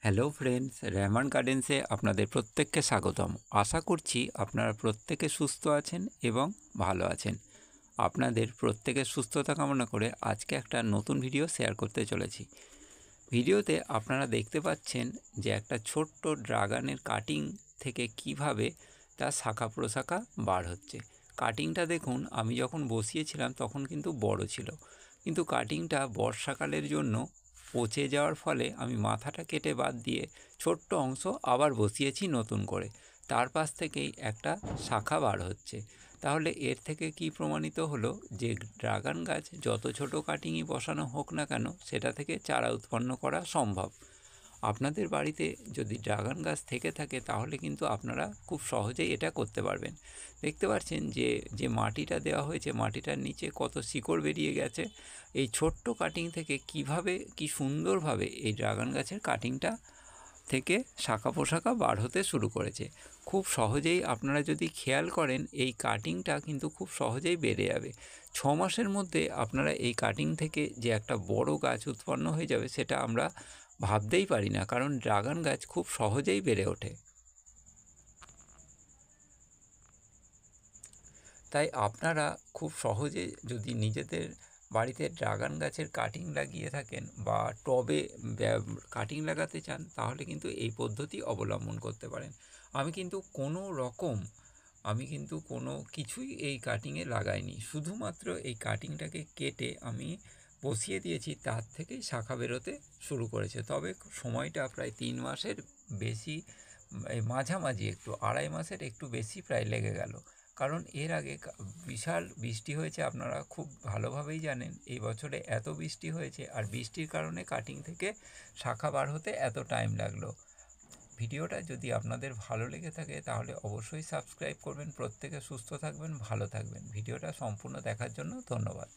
Hello friends, Rehman গার্ডেন্সে আপনাদের প্রত্যেককে স্বাগতম। আশা করছি আপনারা প্রত্যেকে সুস্থ আছেন এবং ভালো আছেন। আপনাদের প্রত্যেকের সুস্থতা কামনা করে আজকে একটা নতুন ভিডিও শেয়ার করতে চলেছি। ভিডিওতে আপনারা দেখতে পাচ্ছেন যে একটা ছোট্ট ড্রাগনের কাটিং থেকে কিভাবে তার শাখা প্রশাখা বার হচ্ছে। কাটিংটা দেখুন, আমি যখন বসিয়েছিলাম তখন কিন্তু বড় ছিল, কিন্তু কাটিংটা বর্ষাকালের জন্য পচে যাওয়ার ফলে আমি মাথাটা কেটে বাদ দিয়ে ছোট্ট অংশ আবার বসিয়েছি নতুন করে। তার পাশ থেকেই একটা শাখা বার হচ্ছে। তাহলে এর থেকে কি প্রমাণিত হলো যে ড্রাগন গাছ যত ছোট কাটিংই বসানো হোক না কেন, সেটা থেকে চারা উৎপন্ন করা সম্ভব। আপনাদের বাড়িতে যদি ড্রাগন গাছ থেকে থাকে তাহলে কিন্তু আপনারা খুব সহজেই এটা করতে পারবেন। দেখতে পাচ্ছেন যে মাটিটা দেওয়া হয়েছে, মাটিটার নিচে কত শিকড় বেরিয়ে গেছে। এই ছোট্ট কাটিং থেকে কি সুন্দরভাবে এই ড্রাগন গাছের কাটিংটা থেকে শাখা পোশাখা বার হতে শুরু করেছে। খুব সহজেই আপনারা যদি খেয়াল করেন, এই কাটিংটা কিন্তু খুব সহজেই বেড়ে যাবে। 6 মাসের মধ্যে আপনারা এই কাটিং থেকে যে একটা বড় গাছ উৎপন্ন হয়ে যাবে সেটা আমরা ভাবতেই পারি না, কারণ ড্রাগন গাছ খুব সহজেই বেড়ে ওঠে। তাই আপনারা খুব সহজে যদি নিজেদের বাড়িতে ড্রাগন গাছের কাটিং লাগিয়ে থাকেন বা টবে কাটিং লাগাতে চান, তাহলে কিন্তু এই পদ্ধতি অবলম্বন করতে পারেন। আমি কিন্তু কোনো কিছুই এই কাটিংয়ে লাগাইনি, শুধুমাত্র এই কাটিংটাকে কেটে আমি বসিয়ে দিয়েছি, তার থেকেই শাখা বেরোতে শুরু করেছে। তবে সময়টা প্রায় 3 মাসের বেশি, এই মাঝামাঝি একটু 2.5 মাসের একটু বেশি প্রায় লেগে গেল। কারণ এর আগে বিশাল বৃষ্টি হয়েছে, আপনারা খুব ভালোভাবেই জানেন। এই বছরে এত বৃষ্টি হয়েছে, আর বৃষ্টির কারণে কাটিং থেকে শাখা বার হতে এত টাইম লাগলো। ভিডিওটা যদি আপনাদের ভালো লেগে থাকে তাহলে অবশ্যই সাবস্ক্রাইব করবেন। প্রত্যেকে সুস্থ থাকবেন, ভালো থাকবেন। ভিডিওটা সম্পূর্ণ দেখার জন্য ধন্যবাদ।